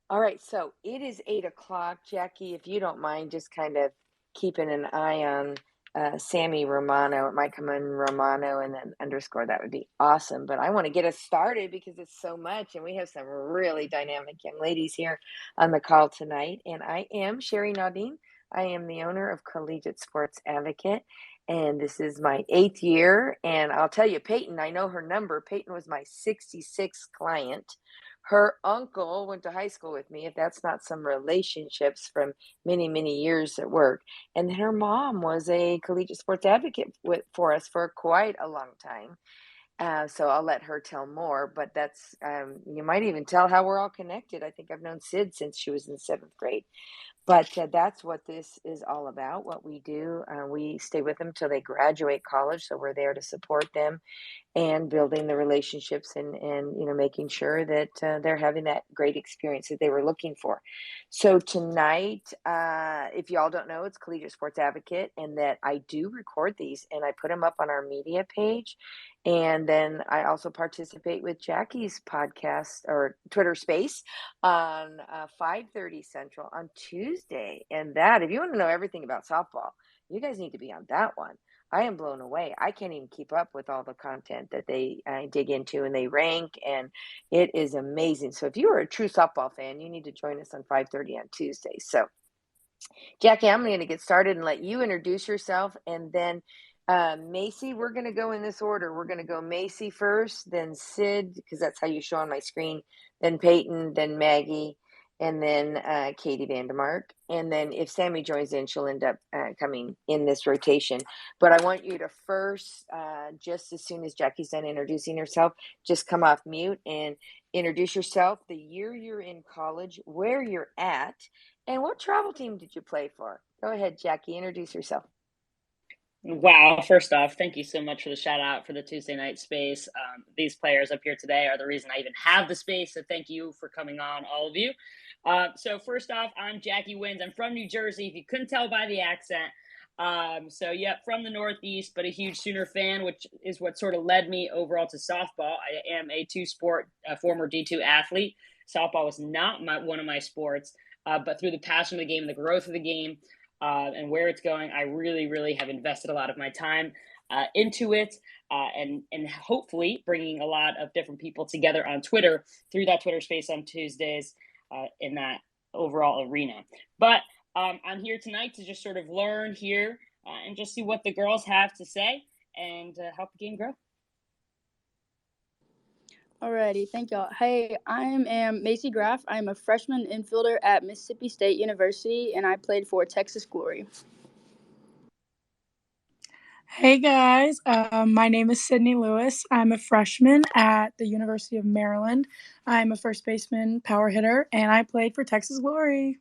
All right, so it is 8 o'clock. Jackie, if you don't mind just kind of keeping an eye on Sammy Romano. It might come in Romano and then underscore. That would be awesome. But I want to get us started because it's so much, and we have some really dynamic young ladies here on the call tonight. And I am Sherry Naudine. I am the owner of Collegiate Sports Advocate, and this is my 8th year. And I'll tell you, Peyton, I know her number. Peyton was my 66th client. Her uncle went to high school with me, if that's not some relationships from many, many years at work. And then her mom was a collegiate sports advocate for us for quite a long time. So I'll let her tell more, but that's, you might even tell how we're all connected. I think I've known Sid since she was in 7th grade. But that's what this is all about, what we do. We stay with them till they graduate college, so we're there to support them and building the relationships and making sure that they're having that great experience that they were looking for. So tonight, if y'all don't know, it's Collegiate Sports Advocate, and that I do record these and I put them up on our media page. And then I also participate with Jackie's podcast or Twitter space on 5:30 Central on Tuesday. And that, if you want to know everything about softball, you guys need to be on that one. I am blown away. I can't even keep up with all the content that they dig into and they rank, and it is amazing. So if you are a true softball fan, you need to join us on 5:30 on Tuesday. So, Jackie, I'm going to get started and let you introduce yourself, and then Macy, we're going to go in this order. We're going to go Macy first, then Sid, because that's how you show on my screen, then Peyton, then Maggie, and then Katie Vandermark. And then if Sammy joins in, she'll end up coming in this rotation. But I want you to first, just as soon as Jackie's done introducing herself, just come off mute and introduce yourself, the year you're in college, where you're at, and what travel team did you play for? Go ahead, Jackie, introduce yourself. Wow. First off, thank you so much for the shout out for the Tuesday night space. These players up here today are the reason I even have the space. So thank you for coming on, all of you. So first off, I'm Jackie Wins. I'm from New Jersey, if you couldn't tell by the accent. From the Northeast, but a huge Sooner fan, which is what sort of led me overall to softball. I am a two-sport former D2 athlete. Softball was not one of my sports, but through the passion of the game and the growth of the game, and where it's going, I really, really have invested a lot of my time into it, and hopefully bringing a lot of different people together on Twitter through that Twitter space on Tuesdays in that overall arena. But I'm here tonight to just sort of learn here and just see what the girls have to say and help the game grow. Alrighty, thank y'all. Hey, I am Macy Graff. I'm a freshman infielder at Mississippi State University, and I played for Texas Glory. Hey guys, my name is Sydney Lewis. I'm a freshman at the University of Maryland. I'm a first baseman, power hitter, and I played for Texas Glory.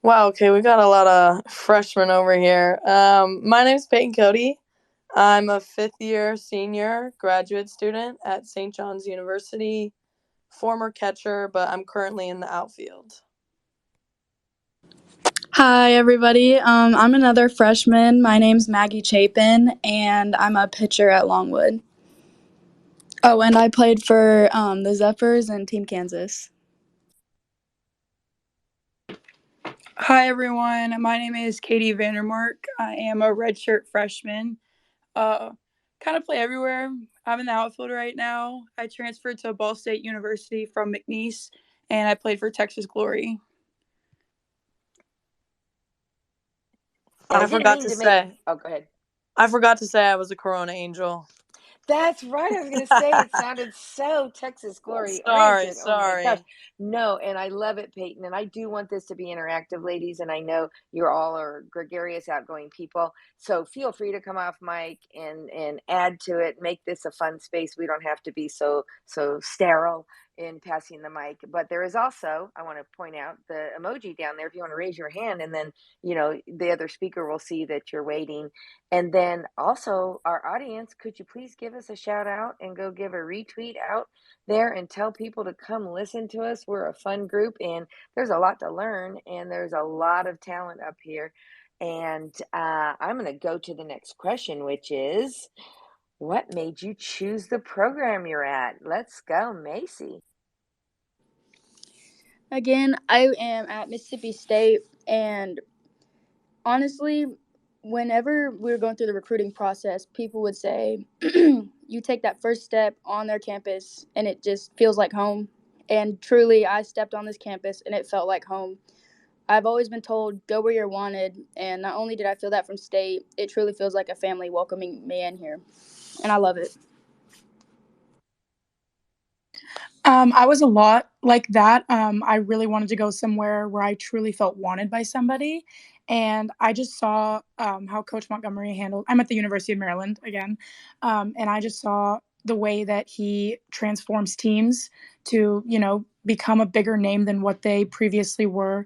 Wow, okay, we got a lot of freshmen over here. My name's Peyton Cody. I'm a fifth-year senior graduate student at St. John's University, former catcher, but I'm currently in the outfield. Hi, everybody. I'm another freshman. My name's Maggie Chapin, and I'm a pitcher at Longwood. Oh, and I played for the Zephyrs and Team Kansas. Hi everyone, my name is Katie Vandermark. I am a redshirt freshman. Kind of play everywhere. I'm in the outfield right now. I transferred to Ball State University from McNeese, and I played for Texas Glory. I forgot to say. Oh, go ahead. I forgot to say I was a Corona Angel. That's right. I was going to say it sounded so Texas Glory oriented. Oh my gosh. No, and I love it, Peyton. And I do want this to be interactive, ladies. And I know you're all are gregarious, outgoing people. So feel free to come off mic and add to it. Make this a fun space. We don't have to be so sterile in passing the mic. But there is also, I want to point out the emoji down there if you want to raise your hand, and then the other speaker will see that you're waiting. And then also, our audience, could you please give us a shout out and go give a retweet out there and tell people to come listen to us? We're a fun group, and there's a lot to learn, and there's a lot of talent up here. And I'm going to go to the next question, which is, what made you choose the program you're at? Let's go, Macy. Again, I am at Mississippi State, and honestly, whenever we were going through the recruiting process, people would say, you take that first step on their campus and it just feels like home. And truly, I stepped on this campus and it felt like home. I've always been told, go where you're wanted. And not only did I feel that from state, it truly feels like a family welcoming me in here. And I love it. I was a lot like that. I really wanted to go somewhere where I truly felt wanted by somebody. And I just saw how Coach Montgomery handled. I'm at the University of Maryland again. And I just saw the way that he transforms teams to, become a bigger name than what they previously were.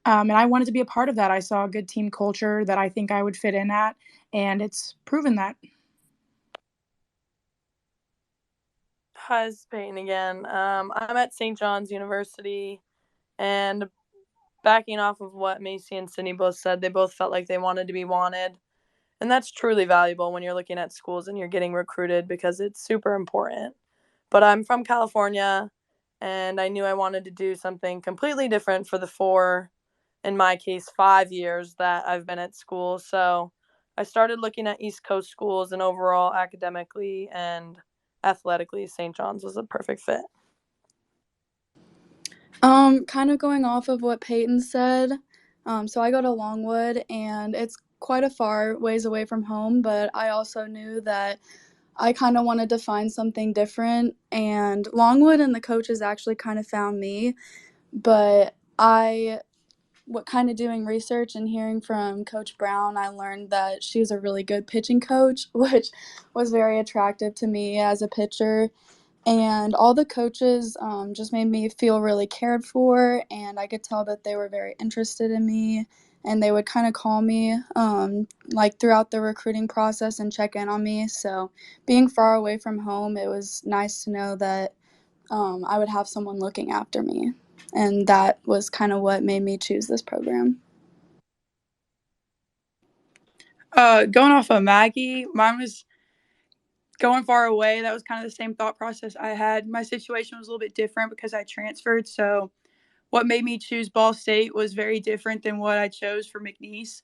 And I wanted to be a part of that. I saw a good team culture that I think I would fit in at. And it's proven that. Hi, this is Peyton again. I'm at St. John's University, and backing off of what Macy and Sydney both said, they both felt like they wanted to be wanted. And that's truly valuable when you're looking at schools and you're getting recruited because it's super important. But I'm from California, and I knew I wanted to do something completely different for the 4, in my case, 5 years that I've been at school. So I started looking at East Coast schools, and overall, academically and athletically, St. John's was a perfect fit. Kind of going off of what Peyton said. So I go to Longwood, and it's quite a far ways away from home, but I also knew that I kind of wanted to find something different, and Longwood and the coaches actually kind of found me, but what kind of doing research and hearing from Coach Brown, I learned that she's a really good pitching coach, which was very attractive to me as a pitcher. And all the coaches just made me feel really cared for, and I could tell that they were very interested in me, and they would kind of call me like throughout the recruiting process and check in on me. So being far away from home, it was nice to know that I would have someone looking after me, and that was kind of what made me choose this program. Going off of Maggie, mine was going far away. That was kind of the same thought process I had. My situation was a little bit different because I transferred. So what made me choose Ball State was very different than what I chose for McNeese.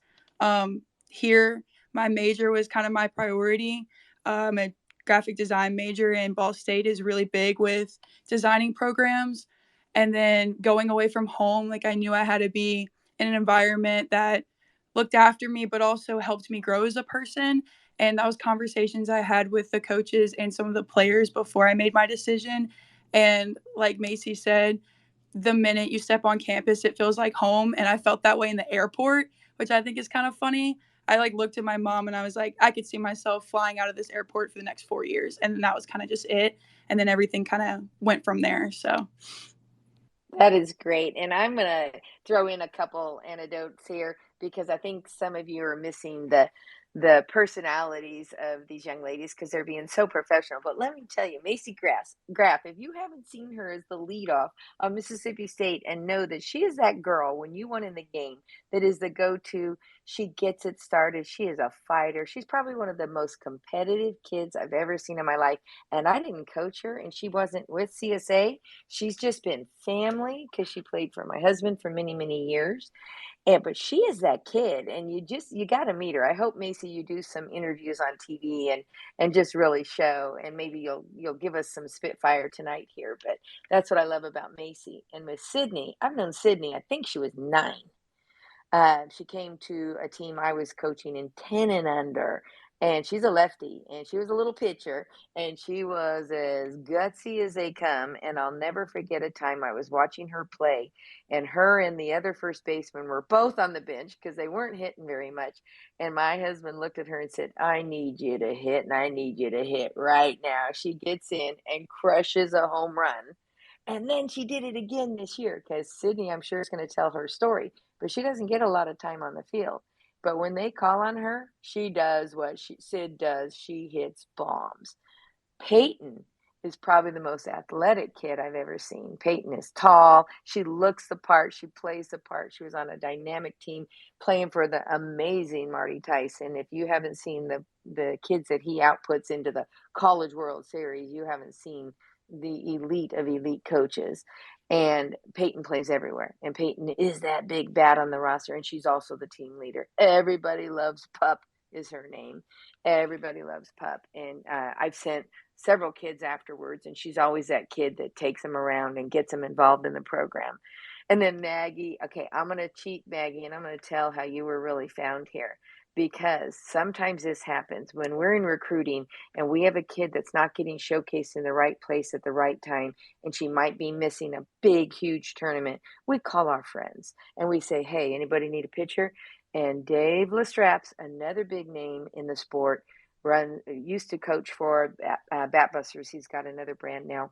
Here, my major was kind of my priority. A graphic design major, and Ball State is really big with designing programs. And then going away from home, like I knew I had to be in an environment that looked after me, but also helped me grow as a person. And that was conversations I had with the coaches and some of the players before I made my decision. And like Macy said, the minute you step on campus, it feels like home. And I felt that way in the airport, which I think is kind of funny. I looked at my mom and I was like, I could see myself flying out of this airport for the next 4 years. And then that was kind of just it. And then everything kind of went from there. So That is great. And I'm going to throw in a couple anecdotes here because I think some of you are missing the personalities of these young ladies because they're being so professional. But let me tell you, Macy Graff, if you haven't seen her as the leadoff of Mississippi State and know that she is that girl when you won in the game that is the go-to, she gets it started. She is a fighter. She's probably one of the most competitive kids I've ever seen in my life. And I didn't coach her and she wasn't with CSA. She's just been family because she played for my husband for many, many years. And but she is that kid, and you got to meet her. I hope Macy, you do some interviews on TV and just really show, and maybe you'll give us some spitfire tonight here. But that's what I love about Macy. And with Sydney, I've known Sydney. I think she was 9. She came to a team I was coaching in 10 and under, and she's a lefty, and she was a little pitcher, and she was as gutsy as they come. And I'll never forget a time I was watching her play, and her and the other first baseman were both on the bench because they weren't hitting very much. And my husband looked at her and said, I need you to hit, and I need you to hit right now. She gets in and crushes a home run. And then she did it again this year because Sydney, I'm sure, is going to tell her story, but she doesn't get a lot of time on the field. But when they call on her, she does what Sid does. She hits bombs. Peyton is probably the most athletic kid I've ever seen. Peyton is tall. She looks the part. She plays the part. She was on a dynamic team playing for the amazing Marty Tyson. If you haven't seen the kids that he outputs into the College World Series, you haven't seen the elite of elite coaches. And Peyton plays everywhere. And Peyton is that big bat on the roster, and she's also the team leader. Everybody loves Pup is her name. Everybody loves Pup. And I've sent several kids afterwards, and she's always that kid that takes them around and gets them involved in the program. And then Maggie, okay, I'm going to cheat Maggie, and I'm going to tell how you were really found here, because sometimes this happens when we're in recruiting and we have a kid that's not getting showcased in the right place at the right time, and she might be missing a big, huge tournament. We call our friends and we say, hey, anybody need a pitcher? And Dave Lestrap's another big name in the sport, used to coach for Batbusters. He's got another brand now.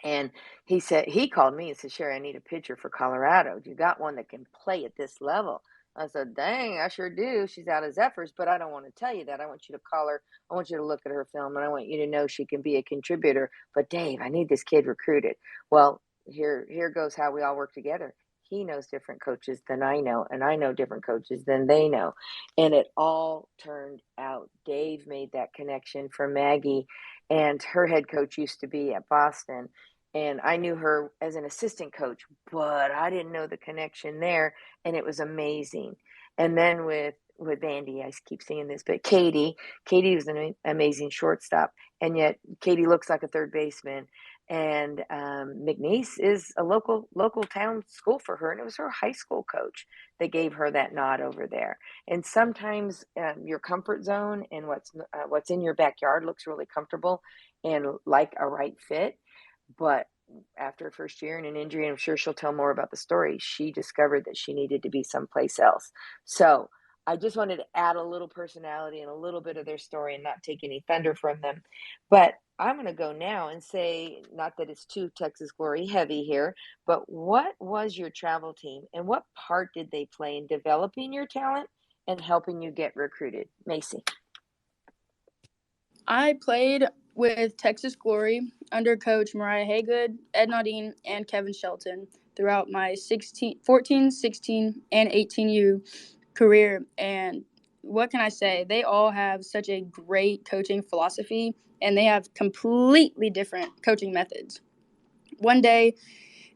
And he called me and said, Sherry, I need a pitcher for Colorado. You got one that can play at this level? I said, dang, I sure do. She's out of Zephyrs, but I don't want to tell you that. I want you to call her. I want you to look at her film, and I want you to know she can be a contributor. But Dave, I need this kid recruited. Well, here goes how we all work together. He knows different coaches than I know, and I know different coaches than they know. And it all turned out. Dave made that connection for Maggie, and her head coach used to be at Boston. And I knew her as an assistant coach, but I didn't know the connection there, and it was amazing. And then with Andy, I keep saying this, but Katie was an amazing shortstop, and yet Katie looks like a third baseman. And McNeese is a local town school for her, and it was her high school coach that gave her that nod over there. And sometimes your comfort zone and what's in your backyard looks really comfortable and like a right fit, but after her first year and an injury, and I'm sure she'll tell more about the story, she discovered that she needed to be someplace else. So I just wanted to add a little personality and a little bit of their story and not take any thunder from them. But I'm going to go now and say, not that it's too Texas Glory heavy here, but what was your travel team and what part did they play in developing your talent and helping you get recruited? Macy. I played with Texas Glory under Coach Mariah Haygood, Ed Naudine, and Kevin Shelton throughout my 14, 16, and 18U career. And what can I say? They all have such a great coaching philosophy, and they have completely different coaching methods. One day,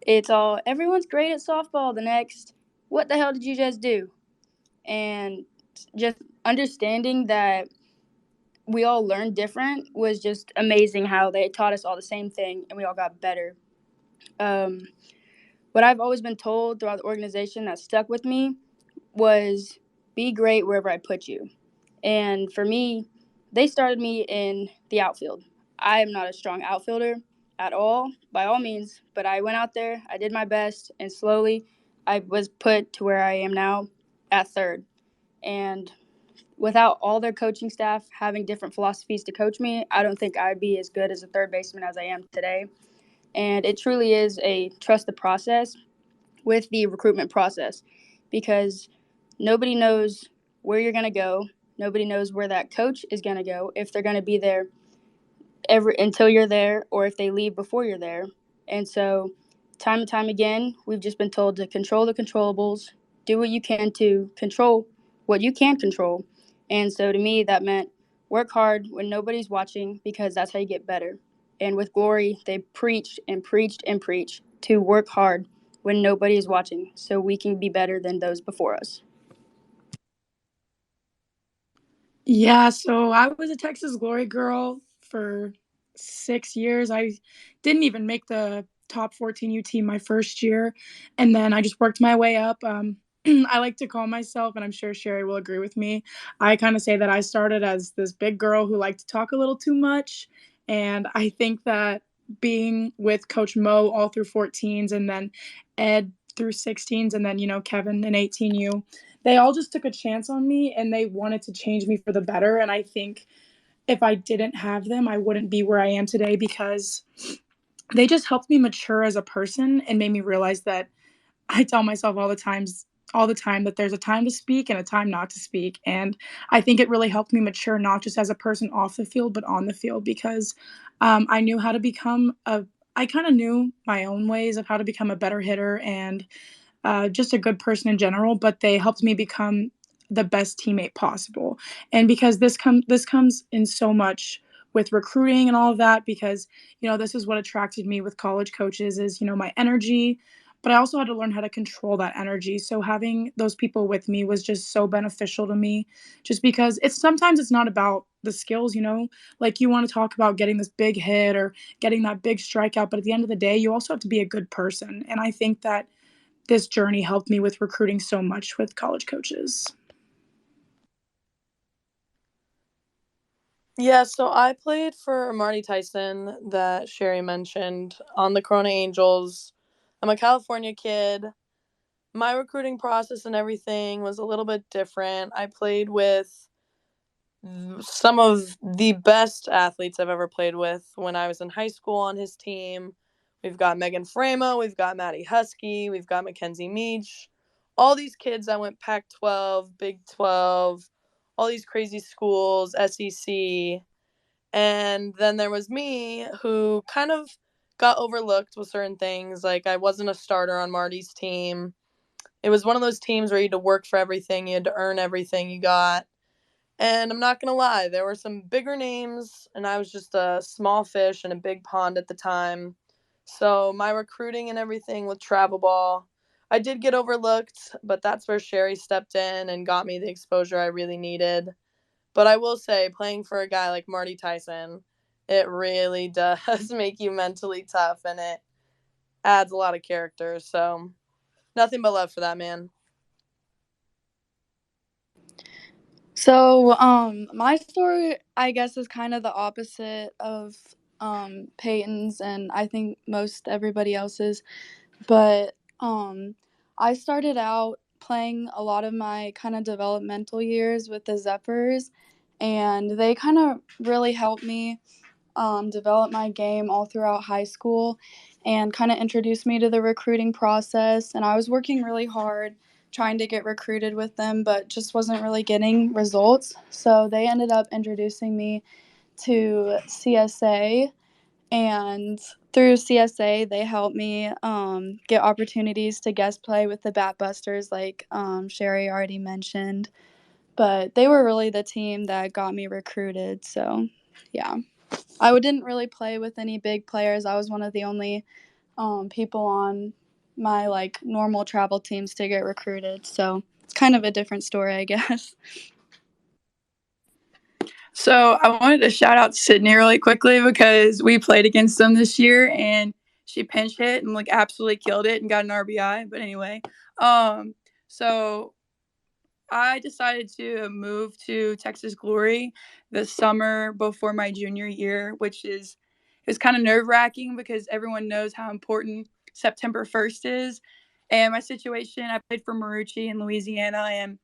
it's all, everyone's great at softball. The next, what the hell did you just do? And just understanding that we all learned different was just amazing how they taught us all the same thing and we all got better. What I've always been told throughout the organization that stuck with me was be great wherever I put you. And for me, they started me in the outfield. I am not a strong outfielder at all, by all means, but I went out there, I did my best, and slowly I was put to where I am now at third. And without all their coaching staff having different philosophies to coach me, I don't think I'd be as good as a third baseman as I am today. And it truly is a trust the process with the recruitment process, because nobody knows where you're going to go. Nobody knows where that coach is going to go, if they're going to be there until you're there or if they leave before you're there. And so time and time again, we've just been told to control the controllables, do what you can to control what you can control. And so to me, that meant work hard when nobody's watching, because that's how you get better. And with Glory, they preached and preached and preached to work hard when nobody is watching so we can be better than those before us. Yeah, so I was a Texas Glory girl for 6 years. I didn't even make the top 14U team my first year, and then I just worked my way up. I like to call myself, and I'm sure Sherry will agree with me, I kind of say that I started as this big girl who liked to talk a little too much, and I think that being with Coach Mo all through 14s and then Ed through 16s and then, Kevin in 18U, they all just took a chance on me and they wanted to change me for the better. And I think if I didn't have them, I wouldn't be where I am today, because they just helped me mature as a person and made me realize that I tell myself all the time that there's a time to speak and a time not to speak. And I think it really helped me mature, not just as a person off the field, but on the field, because I knew how to I kind of knew my own ways of how to become a better hitter and just a good person in general, but they helped me become the best teammate possible. And because this comes in so much with recruiting and all of that because, this is what attracted me with college coaches is, my energy, but I also had to learn how to control that energy. So having those people with me was just so beneficial to me just because sometimes it's not about the skills, like you want to talk about getting this big hit or getting that big strikeout, but at the end of the day, you also have to be a good person. And I think that this journey helped me with recruiting so much with college coaches. Yeah, so I played for Marty Tyson that Sherry mentioned on the Corona Angels. I'm a California kid. My recruiting process and everything was a little bit different. I played with some of the best athletes I've ever played with when I was in high school on his team. We've got Megan Framo, we've got Maddie Husky, we've got Mackenzie Meach. All these kids that went Pac 12, Big 12, all these crazy schools, SEC. And then there was me who kind of got overlooked with certain things. Like I wasn't a starter on Marty's team. It was one of those teams where you had to work for everything, you had to earn everything you got. And I'm not going to lie, there were some bigger names, and I was just a small fish in a big pond at the time. So my recruiting and everything with travel ball, I did get overlooked, but that's where Sherry stepped in and got me the exposure I really needed. But I will say, playing for a guy like Marty Tyson, it really does make you mentally tough, and it adds a lot of character. So nothing but love for that man. So, my story, I guess, is kind of the opposite of Peyton's, and I think most everybody else's. But I started out playing a lot of my kind of developmental years with the Zephyrs, and they kind of really helped me develop my game all throughout high school and kind of introduced me to the recruiting process. And I was working really hard trying to get recruited with them, but just wasn't really getting results. So they ended up introducing me to CSA. And through CSA, they helped me get opportunities to guest play with the Bat Busters, like Sherry already mentioned. But they were really the team that got me recruited. So, yeah. I didn't really play with any big players. I was one of the only people on my like normal travel teams to get recruited. So it's kind of a different story, I guess. So I wanted to shout out Sydney really quickly because we played against them this year and she pinch hit and like absolutely killed it and got an RBI. But anyway, so I decided to move to Texas Glory the summer before my junior year, which is it was kind of nerve wracking because everyone knows how important September 1st is. And my situation, I played for Marucci in Louisiana, and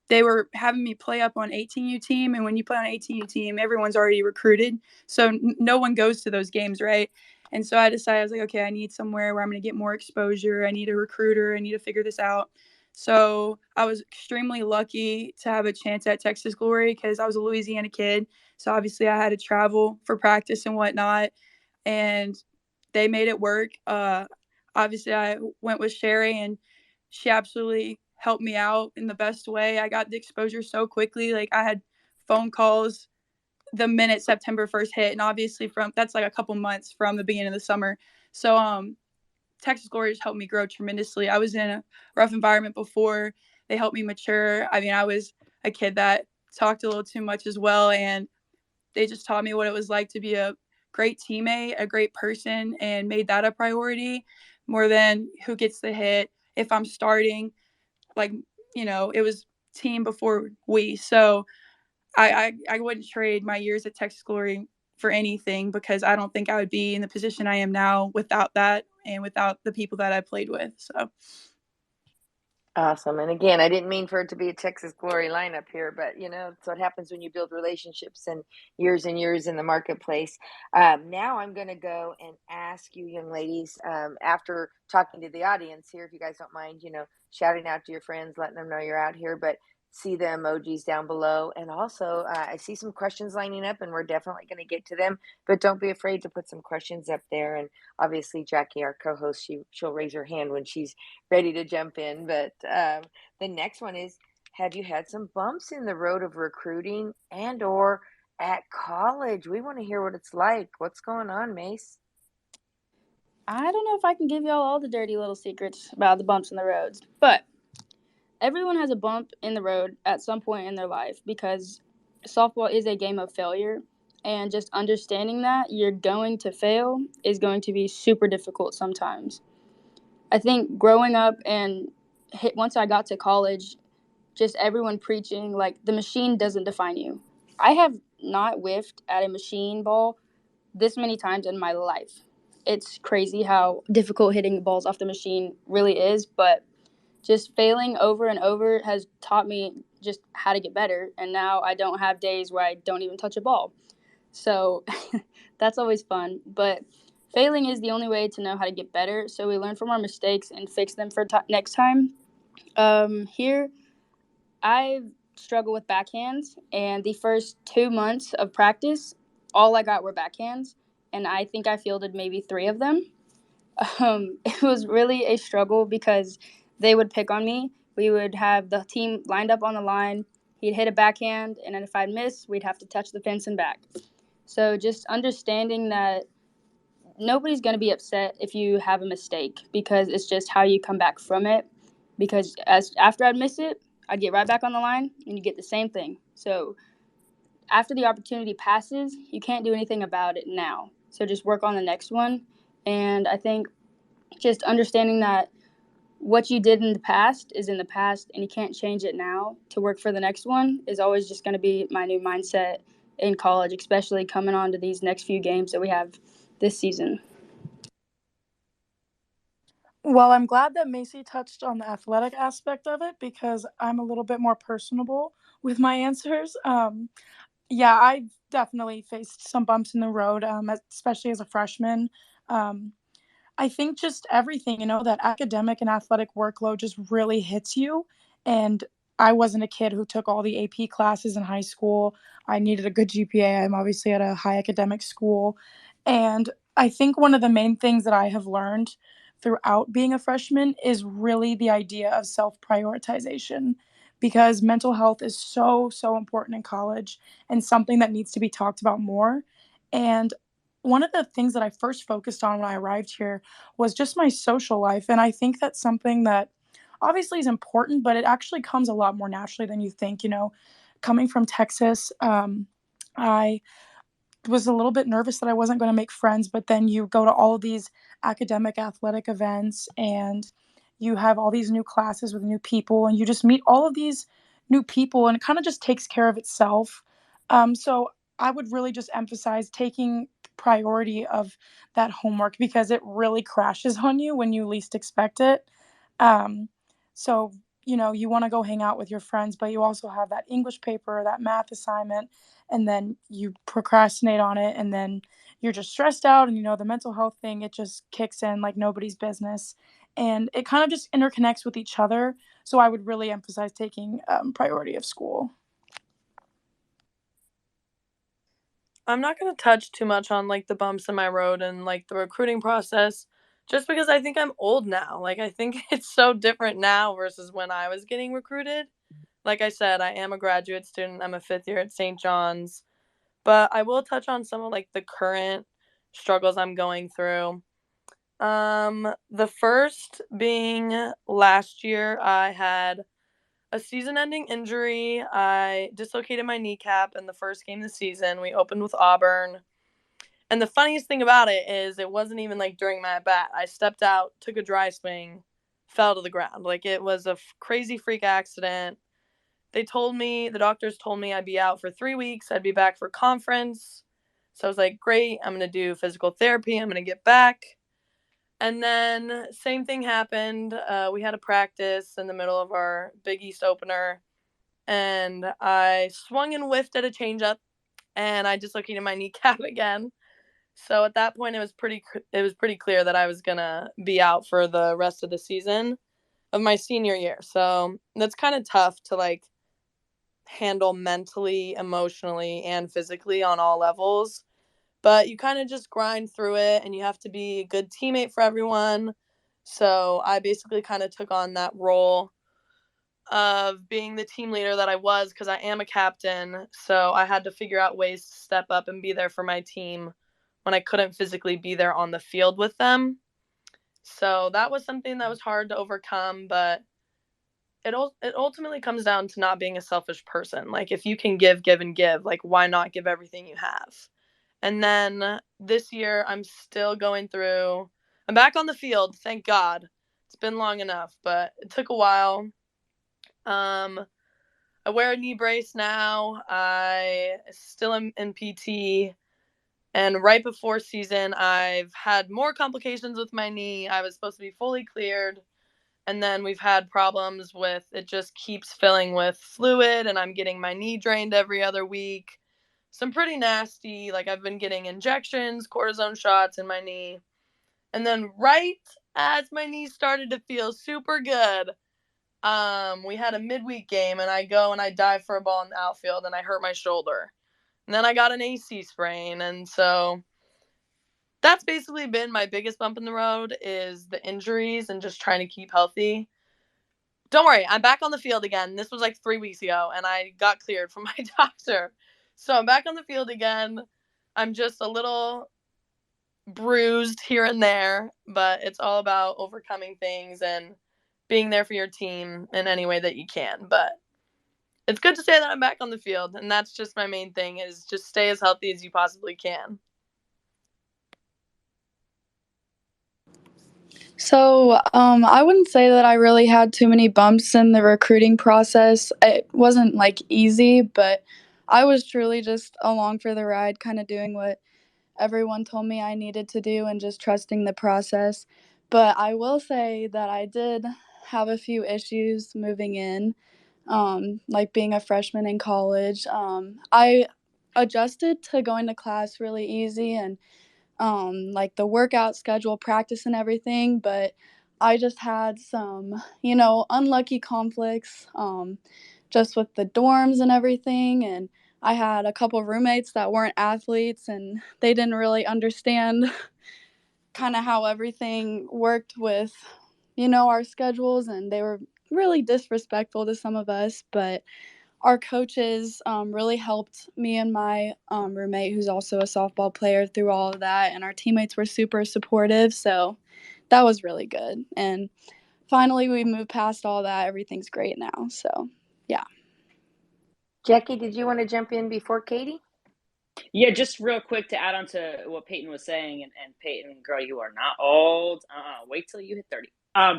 they were having me play up on 18U team. And when you play on 18U team, everyone's already recruited. So no one goes to those games, right? And so I decided, I was like, okay, I need somewhere where I'm going to get more exposure. I need a recruiter. I need to figure this out. So I was extremely lucky to have a chance at Texas Glory because I was a Louisiana kid. So obviously I had to travel for practice and whatnot. And they made it work. Obviously I went with Sherry, and she absolutely helped me out in the best way. I got the exposure so quickly. Like I had phone calls the minute September 1st hit, and obviously from that's like a couple months from the beginning of the summer. So Texas Glory just helped me grow tremendously. I was in a rough environment before. They helped me mature. I mean, I was a kid that talked a little too much as well, and they just taught me what it was like to be a great teammate, a great person, and made that a priority more than who gets the hit. If I'm starting, like, it was team before we. So I wouldn't trade my years at Texas Glory for anything because I don't think I would be in the position I am now without that and without the people that I played with. So Awesome. And again, I didn't mean for it to be a Texas Glory lineup here, but it's what happens when you build relationships and years in the marketplace. Now I'm going to go and ask you, young ladies, after talking to the audience here, if you guys don't mind, shouting out to your friends, letting them know you're out here, but see the emojis down below. And also, I see some questions lining up, and we're definitely going to get to them, but don't be afraid to put some questions up there. And obviously, Jackie, our co-host, she'll raise her hand when she's ready to jump in. But the next one is, have you had some bumps in the road of recruiting, and or at college. We want to hear what it's like. What's going on, Mace? I don't know if I can give y'all all the dirty little secrets about the bumps in the roads, but everyone has a bump in the road at some point in their life because softball is a game of failure. And just understanding that you're going to fail is going to be super difficult sometimes. I think growing up and once I got to college, just everyone preaching like the machine doesn't define you. I have not whiffed at a machine ball this many times in my life. It's crazy how difficult hitting balls off the machine really is, but just failing over and over has taught me just how to get better. And now I don't have days where I don't even touch a ball. So that's always fun. But failing is the only way to know how to get better. So we learn from our mistakes and fix them for next time. Here, I struggle with backhands, and the first 2 months of practice, all I got were backhands, and I think I fielded maybe 3 of them. It was really a struggle because they would pick on me. We would have the team lined up on the line. He'd hit a backhand, and then if I'd miss, we'd have to touch the fence and back. So just understanding that nobody's going to be upset if you have a mistake because it's just how you come back from it. Because as after I'd miss it, I'd get right back on the line and you get the same thing. So after the opportunity passes, you can't do anything about it now. So just work on the next one. And I think just understanding that what you did in the past is in the past and you can't change it now to work for the next one is always just going to be my new mindset in college, especially coming on to these next few games that we have this season. Well, I'm glad that Macy touched on the athletic aspect of it because I'm a little bit more personable with my answers. Yeah, I definitely faced some bumps in the road, especially as a freshman. Um, I think just everything, that academic and athletic workload just really hits you. And I wasn't a kid who took all the AP classes in high school. I needed a good GPA. I'm obviously at a high academic school. And I think one of the main things that I have learned throughout being a freshman is really the idea of self prioritization because mental health is so, so important in college and something that needs to be talked about more. And one of the things that I first focused on when I arrived here was just my social life. And I think that's something that obviously is important, but it actually comes a lot more naturally than you think. Coming from Texas, I was a little bit nervous that I wasn't going to make friends, but then you go to all of these academic athletic events and you have all these new classes with new people and you just meet all of these new people and it kind of just takes care of itself. So I would really just emphasize taking priority of that homework because it really crashes on you when you least expect it. Um, so, you want to go hang out with your friends, but you also have that English paper, that math assignment, and then you procrastinate on it and then you're just stressed out and the mental health thing it just kicks in like nobody's business and it kind of just interconnects with each other, so I would really emphasize taking priority of school. I'm not going to touch too much on like the bumps in my road and like the recruiting process just because I think I'm old now. Like I think it's so different now versus when I was getting recruited. Like I said, I am a graduate student. I'm a 5th year at St. John's. But I will touch on some of like the current struggles I'm going through. The first being last year, I had a season-ending injury. I dislocated my kneecap in the first game of the season. We opened with Auburn. And the funniest thing about it is it wasn't even like during my at bat. I stepped out, took a dry swing, fell to the ground. Like it was a crazy freak accident. The doctors told me I'd be out for 3 weeks. I'd be back for conference. So I was like, great, I'm going to do physical therapy. I'm going to get back. And then same thing happened. We had a practice in the middle of our Big East opener. And I swung and whiffed at a changeup. And I dislocated my kneecap again. So at that point, it was pretty clear that I was going to be out for the rest of the season of my senior year. So that's kind of tough to like handle mentally, emotionally, and physically on all levels. But you kind of just grind through it and you have to be a good teammate for everyone. So I basically kind of took on that role of being the team leader that I was, because I am a captain. So I had to figure out ways to step up and be there for my team when I couldn't physically be there on the field with them. So that was something that was hard to overcome, but it ultimately comes down to not being a selfish person. Like, if you can give, and give, like, why not give everything you have? And then this year, I'm still going through. I'm back on the field, thank God. It's been long enough, but it took a while. I wear a knee brace now. I still am in PT. And right before season, I've had more complications with my knee. I was supposed to be fully cleared. And then we've had problems with it just keeps filling with fluid, and I'm getting my knee drained every other week. Some pretty nasty, like, I've been getting injections, cortisone shots in my knee. And then right as my knee started to feel super good, we had a midweek game, and I go and I dive for a ball in the outfield, and I hurt my shoulder. And then I got an AC sprain, and so that's basically been my biggest bump in the road, is the injuries and just trying to keep healthy. Don't worry, I'm back on the field again. This was like 3 weeks ago, and I got cleared from my doctor. So I'm back on the field again. I'm just a little bruised here and there, but it's all about overcoming things and being there for your team in any way that you can. But it's good to say that I'm back on the field, and that's just my main thing, is just stay as healthy as you possibly can. So, I wouldn't say that I really had too many bumps in the recruiting process. It wasn't like easy, but I was truly just along for the ride, kind of doing what everyone told me I needed to do and just trusting the process. But I will say that I did have a few issues moving in, like being a freshman in college. I adjusted to going to class really easy and like the workout schedule, practice, and everything. But I just had some, unlucky conflicts, just with the dorms and everything. And I had a couple roommates that weren't athletes, and they didn't really understand kind of how everything worked with, our schedules, and they were really disrespectful to some of us. But our coaches really helped me and my roommate, who's also a softball player, through all of that. And our teammates were super supportive. So that was really good. And finally, we moved past all that. Everything's great now. So, yeah. Jackie, did you want to jump in before Katie? Yeah, just real quick to add on to what Peyton was saying, and Peyton, girl, you are not old. Wait till you hit 30.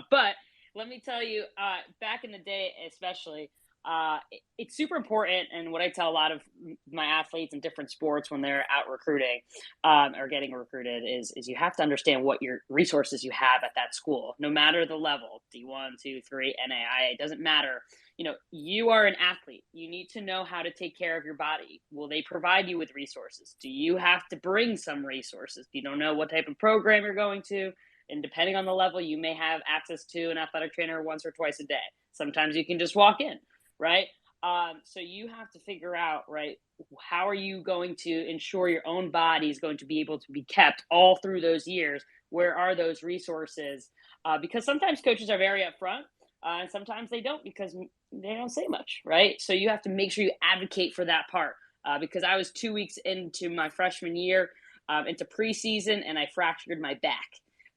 But let me tell you, back in the day, especially, it's super important. And what I tell a lot of my athletes in different sports when they're out recruiting, or getting recruited, is you have to understand what your resources you have at that school, no matter the level, D1, 2, 3, NAIA, it doesn't matter. You are an athlete. You need to know how to take care of your body. Will they provide you with resources? Do you have to bring some resources? You don't know what type of program you're going to. And depending on the level, you may have access to an athletic trainer once or twice a day. Sometimes you can just walk in, right? So you have to figure out, right, how are you going to ensure your own body is going to be able to be kept all through those years? Where are those resources? Because sometimes coaches are very upfront. And sometimes they don't, because they don't say much, right? So you have to make sure you advocate for that part. Because I was 2 weeks into my freshman year, into preseason, and I fractured my back.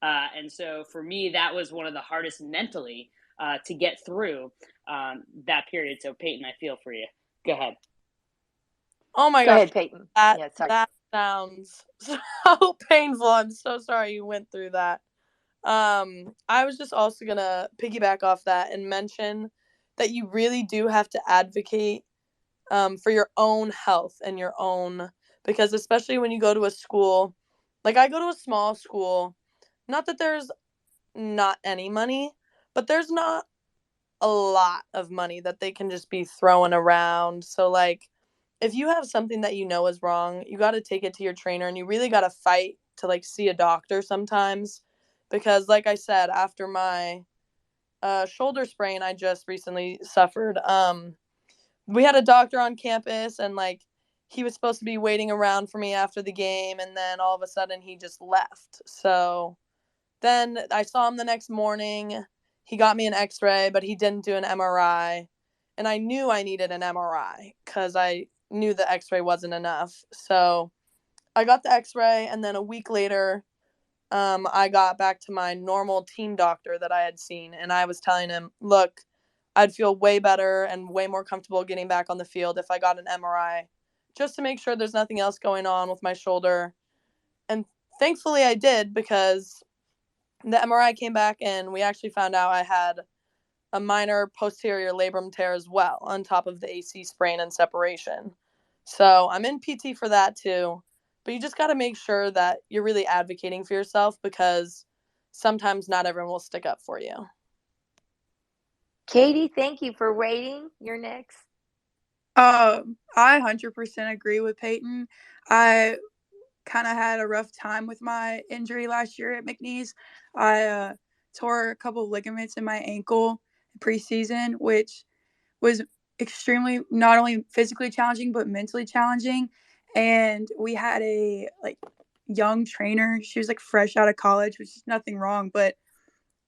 And so for me, that was one of the hardest mentally to get through that period. So Peyton, I feel for you. Go ahead. Oh my Go gosh. ahead, Peyton. That sounds so painful. I'm so sorry you went through that. I was just also gonna piggyback off that and mention that you really do have to advocate for your own health and your own, because especially when you go to a school, like I go to a small school, not that there's not any money, but there's not a lot of money that they can just be throwing around. So like, if you have something that you know is wrong, you got to take it to your trainer, and you really got to fight to like see a doctor sometimes, because like I said, after my shoulder sprain I just recently suffered, we had a doctor on campus, and like he was supposed to be waiting around for me after the game, and then all of a sudden he just left. So then I saw him the next morning. he got me an x-ray, but he didn't do an MRI. And I knew I needed an MRI because I knew the x-ray wasn't enough. So I got the x-ray, and then a week later, I got back to my normal team doctor that I had seen, and I was telling him, look, I'd feel way better and way more comfortable getting back on the field if I got an MRI, just to make sure there's nothing else going on with my shoulder. And thankfully I did, because the MRI came back and we actually found out I had a minor posterior labrum tear as well, on top of the AC sprain and separation. So I'm in PT for that too. But you just got to make sure that you're really advocating for yourself, because sometimes not everyone will stick up for you. Katie, thank you for waiting. You're next. I 100% agree with Peyton. I kind of had a rough time with my injury last year at McNeese. I tore a couple of ligaments in my ankle preseason, which was extremely not only physically challenging but mentally challenging. And we had a young trainer. She was fresh out of college, which is nothing wrong, but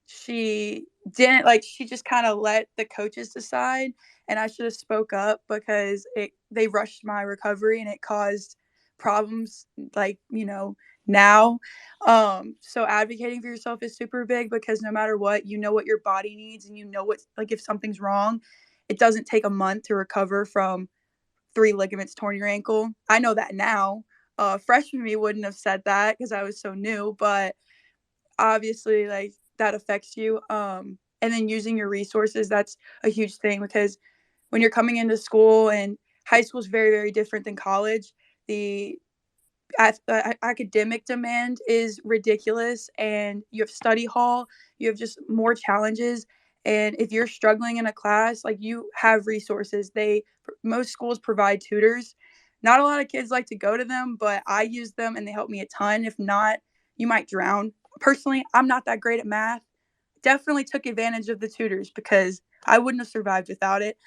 she didn't she just kind of let the coaches decide, and I should have spoke up because they rushed my recovery and it caused problems now. So advocating for yourself is super big, because no matter what, you know what your body needs, and you know what, if something's wrong, it doesn't take a month to recover from 3 ligaments torn in your ankle. I know that now. Freshman me wouldn't have said that because I was so new, but obviously that affects you. And then using your resources, that's a huge thing, because when you're coming into school, and high school is very, very different than college, the academic demand is ridiculous, and you have study hall, you have just more challenges. And if you're struggling in a class, you have resources. Most schools provide tutors. Not a lot of kids like to go to them, but I use them and they help me a ton. If not, you might drown. Personally, I'm not that great at math. Definitely took advantage of the tutors because I wouldn't have survived without it.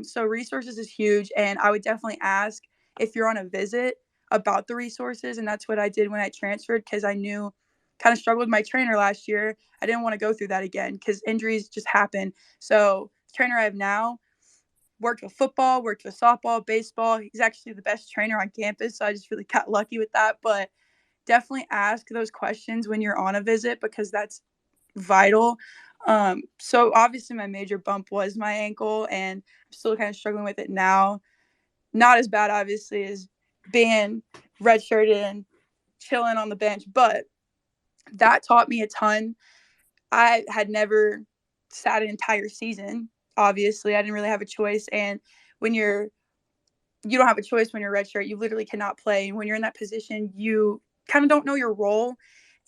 So resources is huge, and I would definitely ask if you're on a visit about the resources. And that's what I did when I transferred, because I knew, kind of struggled with my trainer last year. I didn't want to go through that again because injuries just happen. So the trainer I have now worked with football, worked with softball, baseball. He's actually the best trainer on campus, so I just really got lucky with that. But definitely ask those questions when you're on a visit, because that's vital. So obviously my major bump was my ankle, and I'm still kind of struggling with it now. Not as bad, obviously, as being redshirted and chilling on the bench, but that taught me a ton. I had never sat an entire season. Obviously, I didn't really have a choice. And when you don't have a choice when you're redshirt, you literally cannot play. And when you're in that position, you kind of don't know your role.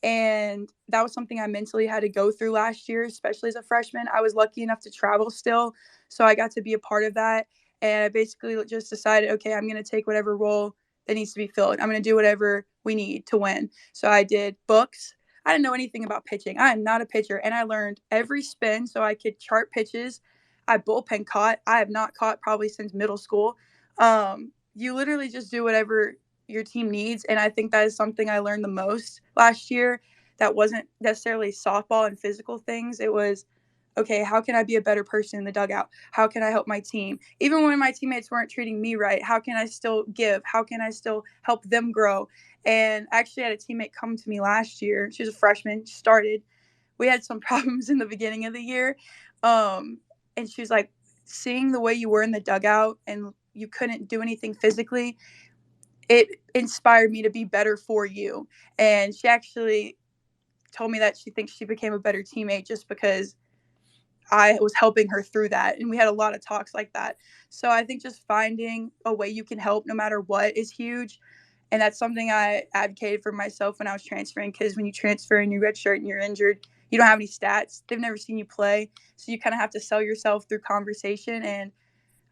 And that was something I mentally had to go through last year, especially as a freshman. I was lucky enough to travel still, so I got to be a part of that. And I basically just decided, okay, I'm going to take whatever role that needs to be filled. I'm going to do whatever we need to win. So I did books. I didn't know anything about pitching. I am not a pitcher, and I learned every spin so I could chart pitches. I bullpen caught. I have not caught probably since middle school. You literally just do whatever your team needs. And I think that is something I learned the most last year. That wasn't necessarily softball and physical things. It was, okay, how can I be a better person in the dugout? How can I help my team? Even when my teammates weren't treating me right, how can I still give? How can I still help them grow? And I actually had a teammate come to me last year. She was a freshman, started. We had some problems in the beginning of the year. And she was like, seeing the way you were in the dugout and you couldn't do anything physically, it inspired me to be better for you. And she actually told me that she thinks she became a better teammate just because I was helping her through that. And we had a lot of talks like that. So I think just finding a way you can help no matter what is huge. And that's something I advocated for myself when I was transferring, because when you transfer and you redshirt and you're injured, you don't have any stats. They've never seen you play. So you kind of have to sell yourself through conversation. And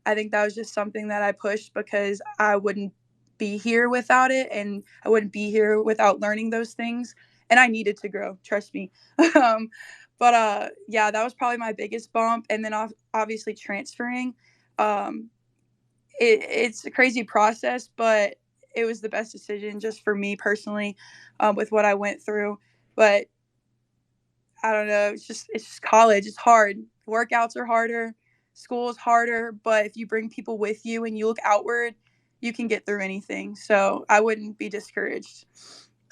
I think that was just something that I pushed because I wouldn't be here without it, and I wouldn't be here without learning those things. And I needed to grow, trust me. um, yeah, that was probably my biggest bump. And then obviously transferring. Um, it's a crazy process, but it was the best decision just for me personally, with what I went through. But I don't know. It's just college. It's hard. Workouts are harder. School is harder. But if you bring people with you and you look outward, you can get through anything. So I wouldn't be discouraged.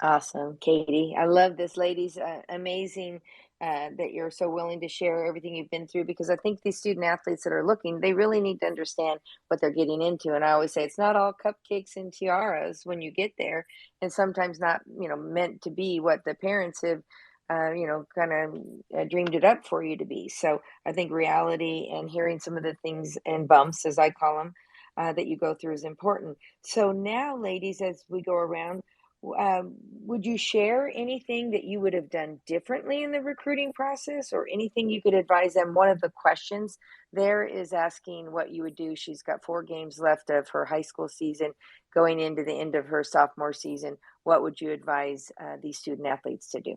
Awesome, Katie. I love this, ladies. Amazing that you're so willing to share everything you've been through, because I think these student athletes that are looking, they really need to understand what they're getting into. And I always say it's not all cupcakes and tiaras when you get there, and sometimes not, meant to be what the parents have, kind of dreamed it up for you to be. So I think reality and hearing some of the things and bumps, as I call them, that you go through is important. So now, ladies, as we go around, would you share anything that you would have done differently in the recruiting process, or anything you could advise them? One of the questions there is asking what you would do. She's got 4 games left of her high school season, going into the end of her sophomore season. What would you advise these student athletes to do?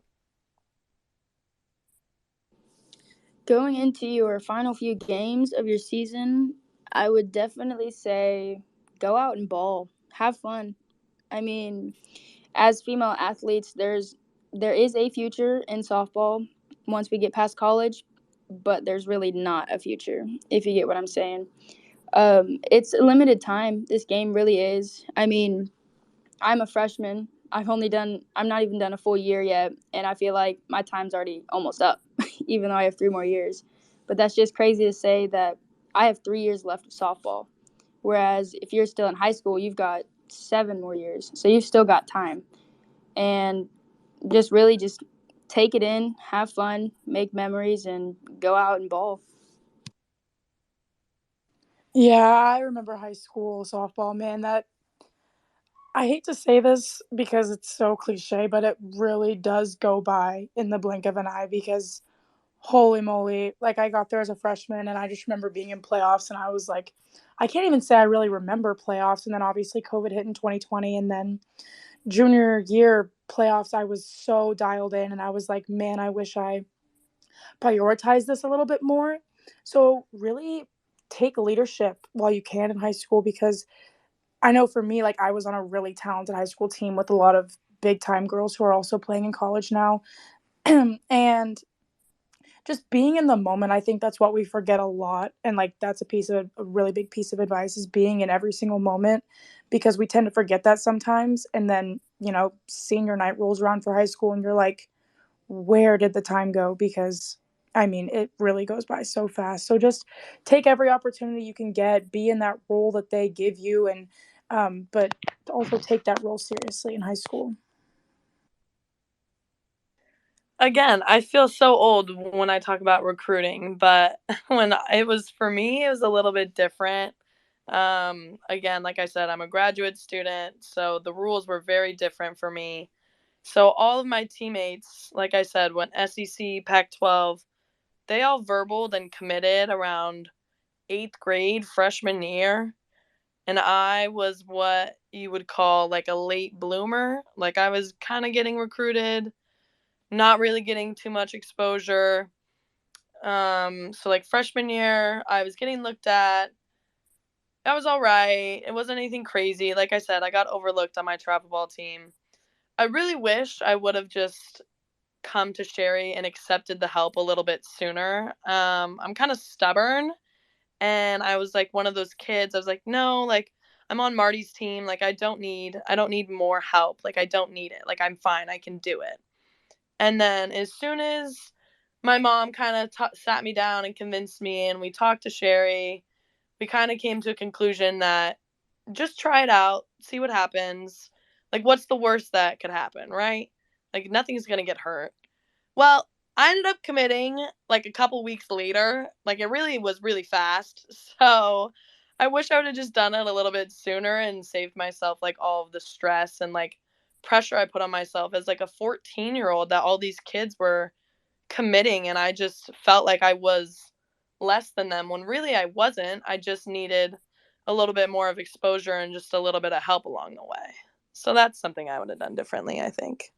Going into your final few games of your season, I would definitely say go out and ball. Have fun. I mean, as female athletes, there is a future in softball once we get past college, but there's really not a future, if you get what I'm saying. It's a limited time. This game really is. I mean, I'm a freshman. I'm not even done a full year yet, and I feel like my time's already almost up, even though I have 3 more years. But that's just crazy to say that I have 3 years left of softball. Whereas if you're still in high school, you've got 7 more years. So you've still got time. And just take it in, have fun, make memories, and go out and ball. Yeah, I remember high school softball, man. That I hate to say this because it's so cliche, but it really does go by in the blink of an eye because holy moly, like I got there as a freshman and I just remember being in playoffs and I was like, I can't even say I really remember playoffs. And then obviously COVID hit in 2020, and then junior year playoffs, I was so dialed in and I was like, man, I wish I prioritized this a little bit more. So really take leadership while you can in high school, because I know for me, like I was on a really talented high school team with a lot of big time girls who are also playing in college now. And just being in the moment, I think that's what we forget a lot. And like that's a really big piece of advice, is being in every single moment, because we tend to forget that sometimes. And then, senior night rolls around for high school and you're like, where did the time go? Because I mean, it really goes by so fast. So just take every opportunity you can get, be in that role that they give you, and but also take that role seriously in high school. Again, I feel so old when I talk about recruiting, but when it was for me, it was a little bit different. Again, like I said, I'm a graduate student, so the rules were very different for me. So all of my teammates, like I said, went SEC, Pac-12. They all verbaled and committed around 8th grade, freshman year. And I was what you would call like a late bloomer. Like I was kind of getting recruited, not really getting too much exposure. So like freshman year, I was getting looked at. I was all right. It wasn't anything crazy. Like I said, I got overlooked on my travel ball team. I really wish I would have just come to Sherry and accepted the help a little bit sooner. I'm kind of stubborn, and I was like one of those kids. I was like, no, like I'm on Marty's team. Like I don't need more help. Like I don't need it. Like I'm fine. I can do it. And then as soon as my mom kind of sat me down and convinced me, and we talked to Sherry, we kind of came to a conclusion that just try it out, see what happens. Like, what's the worst that could happen, right? Like, nothing's going to get hurt. Well, I ended up committing like a couple weeks later. Like, it really was really fast. So I wish I would have just done it a little bit sooner and saved myself like all of the stress and like pressure I put on myself as like a 14-year-old, that all these kids were committing and I just felt like I was less than them when really I wasn't. I just needed a little bit more of exposure and just a little bit of help along the way. So that's something I would have done differently, I think.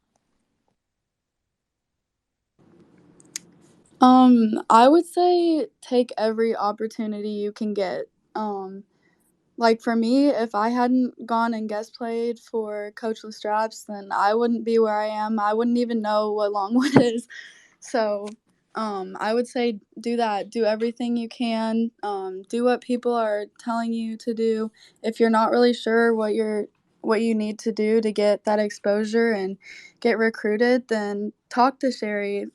I would say take every opportunity you can get. Um, like for me, if I hadn't gone and guest played for Coach Lestraps, then I wouldn't be where I am. I wouldn't even know what Longwood is. So I would say do that. Do everything you can. Do what people are telling you to do. If you're not really sure what you need to do to get that exposure and get recruited, then talk to Sherry.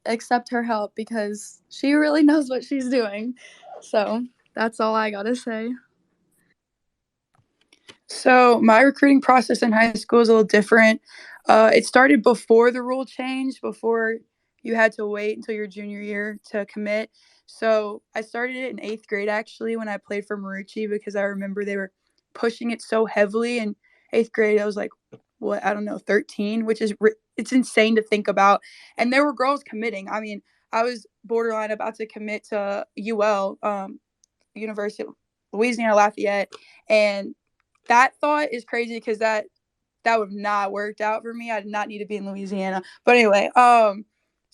Accept her help because she really knows what she's doing. So that's all I gotta say. So my recruiting process in high school is a little different. It started before the rule change, before you had to wait until your junior year to commit. So I started it in 8th grade actually when I played for Marucci because I remember they were pushing it so heavily. In 8th grade, I was like, what, I don't know, 13, which is it's insane to think about. And there were girls committing. I mean, I was borderline about to commit to UL, University of Louisiana Lafayette, and that thought is crazy because that would not worked out for me. I did not need to be in Louisiana. But anyway,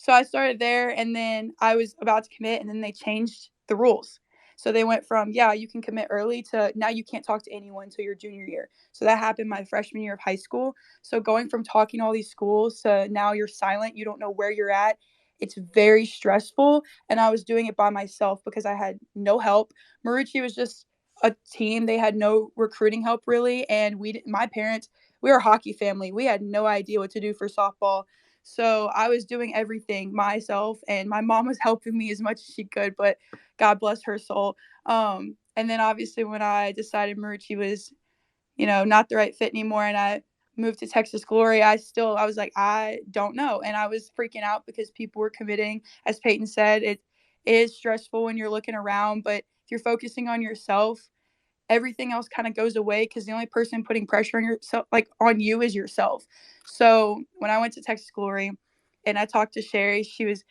so I started there and then I was about to commit and then they changed the rules. So they went from, yeah, you can commit early to now you can't talk to anyone until your junior year. So that happened my freshman year of high school. So going from talking to all these schools to now you're silent, you don't know where you're at. It's very stressful. And I was doing it by myself because I had no help. Marucci was just a team. They had no recruiting help really. And my parents, we were a hockey family. We had no idea what to do for softball. So I was doing everything myself, and my mom was helping me as much as she could, but God bless her soul. And then obviously when I decided Marucci was, not the right fit anymore, and I moved to Texas Glory, I was like, I don't know. And I was freaking out because people were committing. As Peyton said, it is stressful when you're looking around, but if you're focusing on yourself, everything else kind of goes away because the only person putting pressure on yourself, like on you, is yourself. So when I went to Texas Glory and I talked to Sherry, she was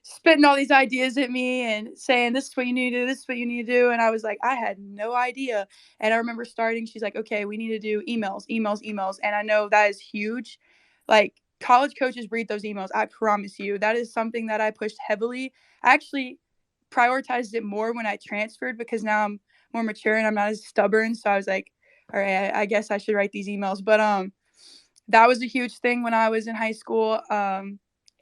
spitting all these ideas at me and saying, this is what you need to do, this is what you need to do. And I was like, I had no idea. And I remember starting, she's like, okay, we need to do emails. And I know that is huge. Like, college coaches read those emails. I promise you. That is something that I pushed heavily. I actually prioritized it more when I transferred because now I'm more mature and I'm not as stubborn. So I was like, all right, I guess I should write these emails. But that was a huge thing when I was in high school.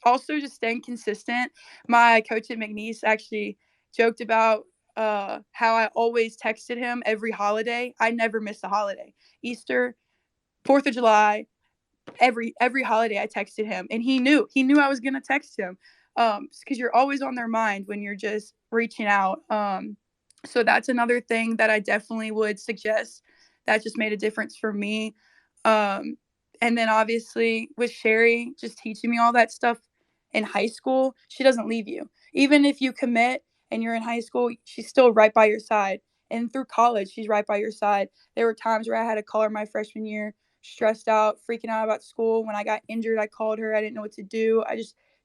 Also, just staying consistent. My coach at McNeese actually joked about how I always texted him every holiday. I never missed a holiday. Easter, 4th of July, every holiday I texted him, and he knew I was gonna text him, because you're always on their mind when you're just reaching out. So that's another thing that I definitely would suggest that just made a difference for me. um and then obviously with Sherry just teaching me all that stuff in high school, she doesn't leave you. Even if you commit and you're in high school, she's still right by your side, and through college she's right by your side. There were times where I had to call her my freshman year, stressed out, freaking out about school. When I got injured, I called her. I didn't know what to do.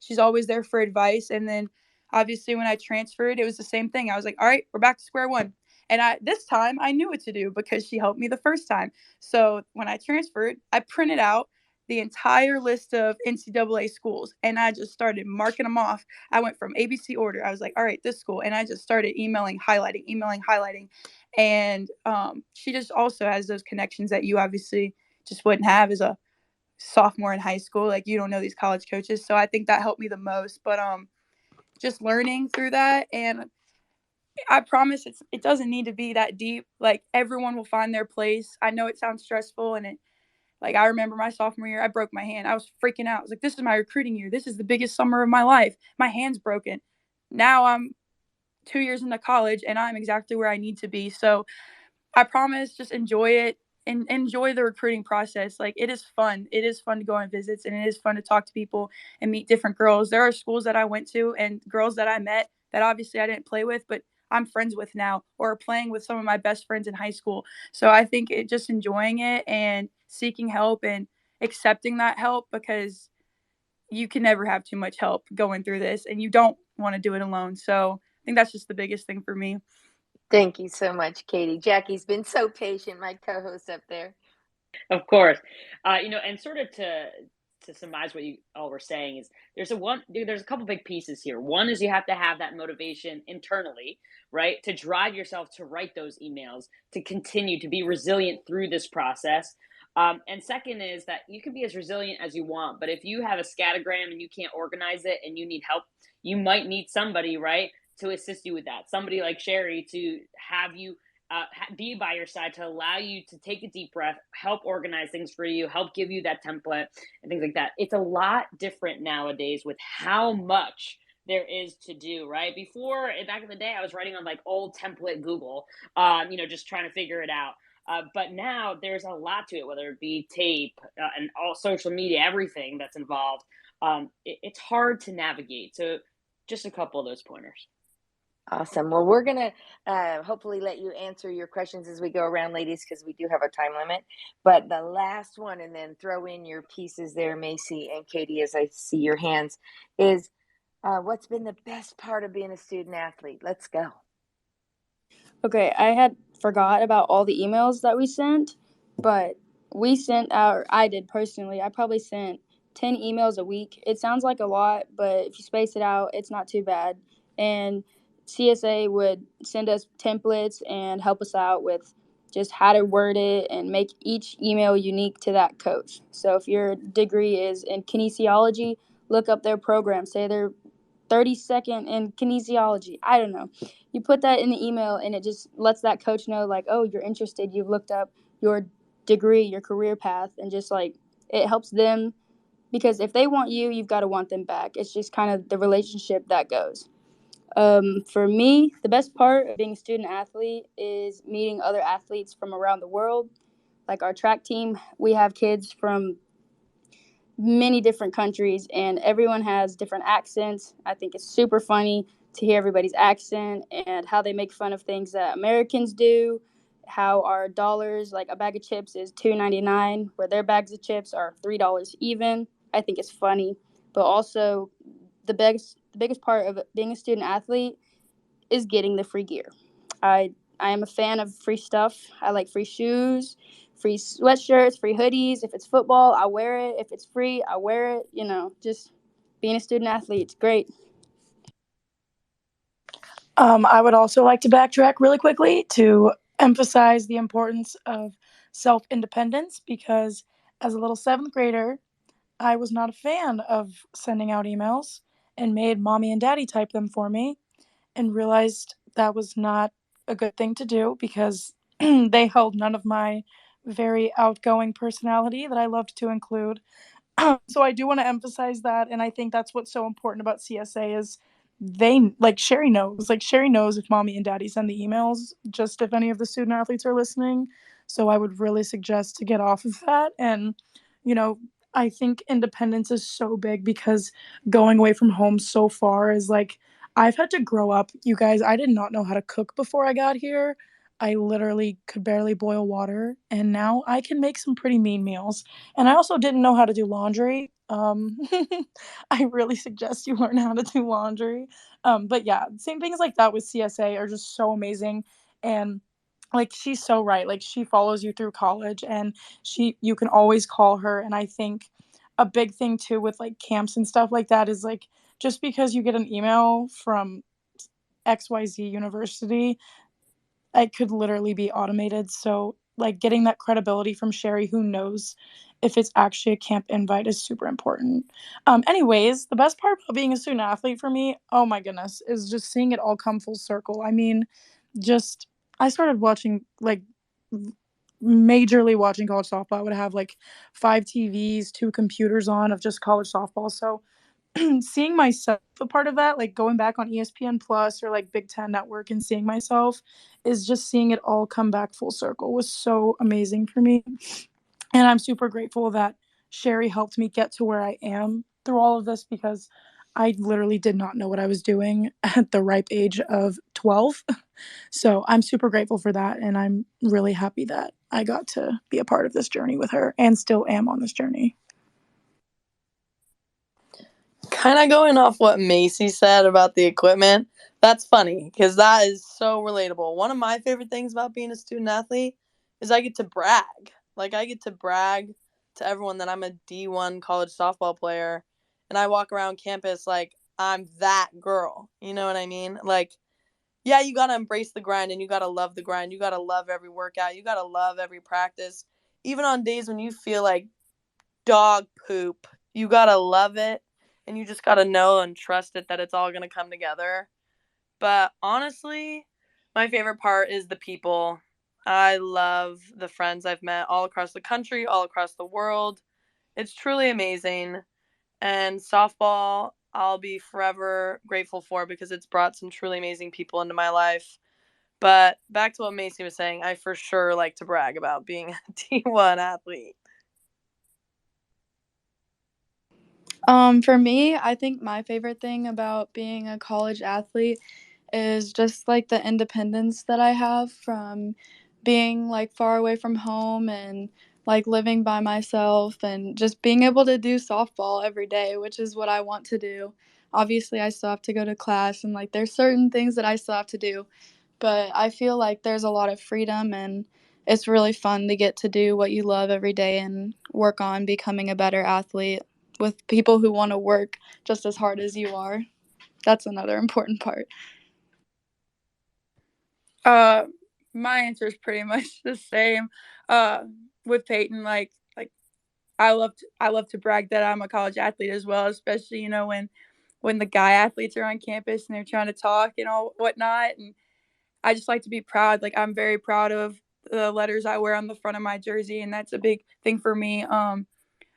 She's always there for advice. And then obviously when I transferred, it was the same thing. I was like, all right, we're back to square one. And this time I knew what to do because she helped me the first time. So when I transferred, I printed out the entire list of NCAA schools and I just started marking them off. I went from ABC order. I was like, all right, this school. And I just started emailing. And she just also has those connections that you obviously just wouldn't have as a sophomore in high school. Like, you don't know these college coaches. So I think that helped me the most. But just learning through that, and I promise it doesn't need to be that deep. Like, everyone will find their place. I know it sounds stressful, and I remember my sophomore year, I broke my hand. I was freaking out. I was like, this is my recruiting year. This is the biggest summer of my life. My hand's broken. Now I'm 2 years into college and I'm exactly where I need to be. So I promise, just enjoy it and enjoy the recruiting process. Like, it is fun. It is fun to go on visits, and it is fun to talk to people and meet different girls. There are schools that I went to and girls that I met that obviously I didn't play with, but I'm friends with now, or playing with some of my best friends in high school. So I think it just enjoying it and seeking help and accepting that help, because you can never have too much help going through this, and you don't want to do it alone. So I think that's just the biggest thing for me. Thank you so much, Katie. Jackie's been so patient, my co-host up there. Of course. And sort of to surmise what you all were saying is there's a couple big pieces here. One is you have to have that motivation internally, right? To drive yourself to write those emails, to continue to be resilient through this process. And second is that you can be as resilient as you want, but if you have a scattergram and you can't organize it and you need help, you might need somebody, right, to assist you with that. Somebody like Sherry to have you be by your side to allow you to take a deep breath, help organize things for you, help give you that template and things like that. It's a lot different nowadays with how much there is to do, right? Before, back in the day, I was writing on like old template Google, just trying to figure it out. But now there's a lot to it, whether it be tape and all social media, everything that's involved. It's hard to navigate. So, just a couple of those pointers. Awesome. Well, we're going to hopefully let you answer your questions as we go around, ladies, because we do have a time limit. But the last one, and then throw in your pieces there, Macy and Katie, as I see your hands, is what's been the best part of being a student athlete? Let's go. Okay, I had forgot about all the emails that we sent, but we sent out, I did personally, I probably sent 10 emails a week. It sounds like a lot, but if you space it out, it's not too bad. And CSA would send us templates and help us out with just how to word it and make each email unique to that coach. So if your degree is in kinesiology, look up their program, say they're 30-second in kinesiology. I don't know. You put that in the email and it just lets that coach know, like, oh, you're interested. You've looked up your degree, your career path, and just like it helps them because if they want you, you've got to want them back. It's just kind of the relationship that goes. For me, the best part of being a student athlete is meeting other athletes from around the world. Like our track team, we have kids from many different countries and everyone has different accents. I think it's super funny to hear everybody's accent and how they make fun of things that Americans do, how our dollars, like a bag of chips is $2.99 where their bags of chips are $3 even. I think it's funny, but also the biggest part of being a student athlete is getting the free gear. I am a fan of free stuff. I like free shoes, free sweatshirts, free hoodies. If it's football, I wear it. If it's free, I wear it. Just being a student athlete, it's great. I would also like to backtrack really quickly to emphasize the importance of self-independence because as a little seventh grader, I was not a fan of sending out emails and made mommy and daddy type them for me and realized that was not a good thing to do because they held none of my very outgoing personality that I loved to include. So I do want to emphasize that, and I think that's what's so important about CSA is they like Sherry knows if mommy and daddy send the emails, just if any of the student athletes are listening. So I would really suggest to get off of that. And you know I think independence is so big because going away from home so far is like I've had to grow up. You guys, I did not know how to cook before I got here. I literally could barely boil water, and now I can make some pretty mean meals. And I also didn't know how to do laundry. I really suggest you learn how to do laundry. But yeah, same things like that with CSA are just so amazing. And like she's so right. Like she follows you through college and you can always call her. And I think a big thing too with like camps and stuff like that is like just because you get an email from XYZ University, it could literally be automated. So, like, getting that credibility from Sherry, who knows if it's actually a camp invite, is super important. Anyways, the best part about being a student athlete for me, oh my goodness, is just seeing it all come full circle. I mean, just I started watching like majorly watching college softball. I would have like 5 TVs, 2 computers on of just college softball. So seeing myself a part of that, like going back on ESPN Plus or like Big Ten Network and seeing myself is just seeing it all come back full circle was so amazing for me. And I'm super grateful that Sherry helped me get to where I am through all of this because I literally did not know what I was doing at the ripe age of 12. So I'm super grateful for that. And I'm really happy that I got to be a part of this journey with her and still am on this journey. Kind of going off what Macy said about the equipment, that's funny because that is so relatable. One of my favorite things about being a student athlete is I get to brag. Like, I get to brag to everyone that I'm a D1 college softball player, and I walk around campus like I'm that girl. You know what I mean? Like, yeah, you got to embrace the grind and you got to love the grind. You got to love every workout. You got to love every practice. even on days when you feel like dog poop, you gotta love it, and you just gotta know and trust it that it's all gonna come together. But honestly, my favorite part is the people. I love the friends I've met all across the country, all across the world. It's truly amazing. And softball, I'll be forever grateful for because it's brought some truly amazing people into my life. But back to what Macy was saying, I for sure like to brag about being a D1 athlete. For me, I think my favorite thing about being a college athlete is just like the independence that I have from being like far away from home and like living by myself and just being able to do softball every day, which is what I want to do. Obviously, I still have to go to class and like there's certain things that I still have to do, but I feel like there's a lot of freedom and it's really fun to get to do what you love every day and work on becoming a better athlete with people who want to work just as hard as you are. That's another important part. My answer is pretty much the same. Uh, with Peyton, like I love to brag that I'm a college athlete as well, especially when the guy athletes are on campus and they're trying to talk and all whatnot. And I just like to be proud. Like I'm very proud of the letters I wear on the front of my jersey, and that's a big thing for me.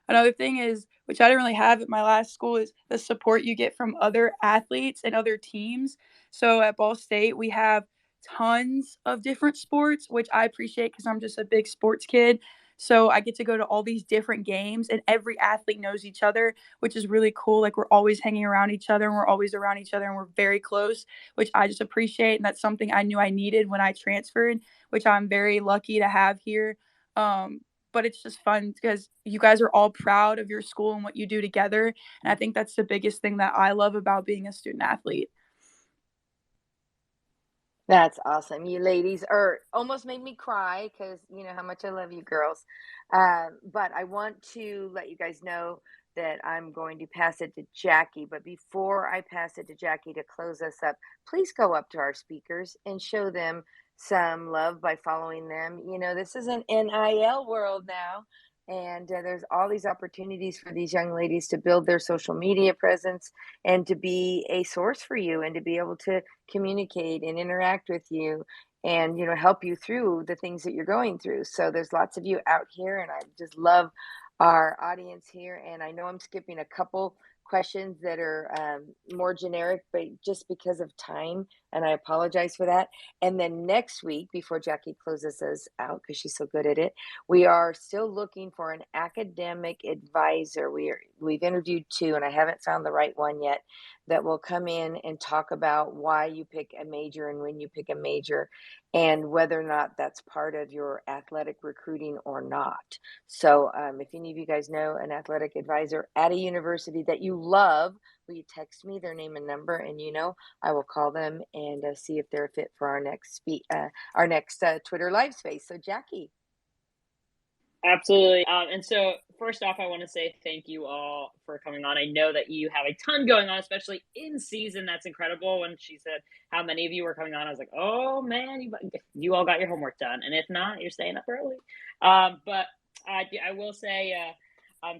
Another thing is, which I didn't really have at my last school, is the support you get from other athletes and other teams. So at Ball State, we have tons of different sports, which I appreciate because I'm just a big sports kid. So I get to go to all these different games, and every athlete knows each other, which is really cool. Like we're always hanging around each other, and we're always around each other, and we're very close, which I just appreciate. And that's something I knew I needed when I transferred, which I'm very lucky to have here. But it's just fun because you guys are all proud of your school and what you do together. And I think that's the biggest thing that I love about being a student athlete. That's awesome. You ladies are almost made me cry because you know how much I love you girls. But I want to let you guys know that I'm going to pass it to Jackie. But before I pass it to Jackie to close us up, please go up to our speakers and show them some love by following them. You know, this is an NIL world now. And there's all these opportunities for these young ladies to build their social media presence and to be a source for you and to be able to communicate and interact with you and you know help you through the things that you're going through. So there's lots of you out here and I just love our audience here, and I know I'm skipping a couple questions that are more generic but just because of time, and I apologize for that. And then next week, before Jackie closes us out because she's so good at it, we are still looking for an academic advisor. We've interviewed two and I haven't found the right one yet that will come in and talk about why you pick a major and when you pick a major and whether or not that's part of your athletic recruiting or not. So if any of you guys know an athletic advisor at a university that you love, will you text me their name and number, and you know I will call them and see if they're a fit for our next Twitter live space. So Jackie. Absolutely. And so, first off, I want to say thank you all for coming on. I know that you have a ton going on, especially in season. That's incredible. When she said how many of you were coming on, I was like, oh man, you all got your homework done. And if not, you're staying up early. But I will say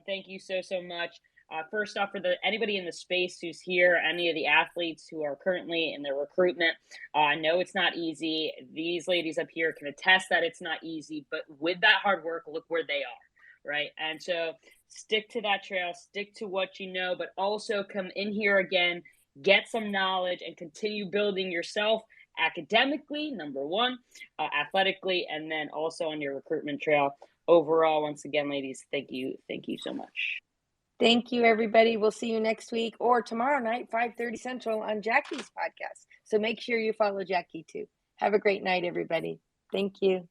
thank you so much. First off, for anybody in the space who's here, any of the athletes who are currently in their recruitment, I know it's not easy. These ladies up here can attest that it's not easy, but with that hard work, look where they are, right? And so stick to that trail, stick to what you know, but also come in here again, get some knowledge, and continue building yourself academically, number one, athletically, and then also on your recruitment trail. Overall, once again, ladies, thank you so much. Thank you, everybody. We'll see you next week or tomorrow night, 5:30 Central on Jackie's podcast. So make sure you follow Jackie too. Have a great night, everybody. Thank you.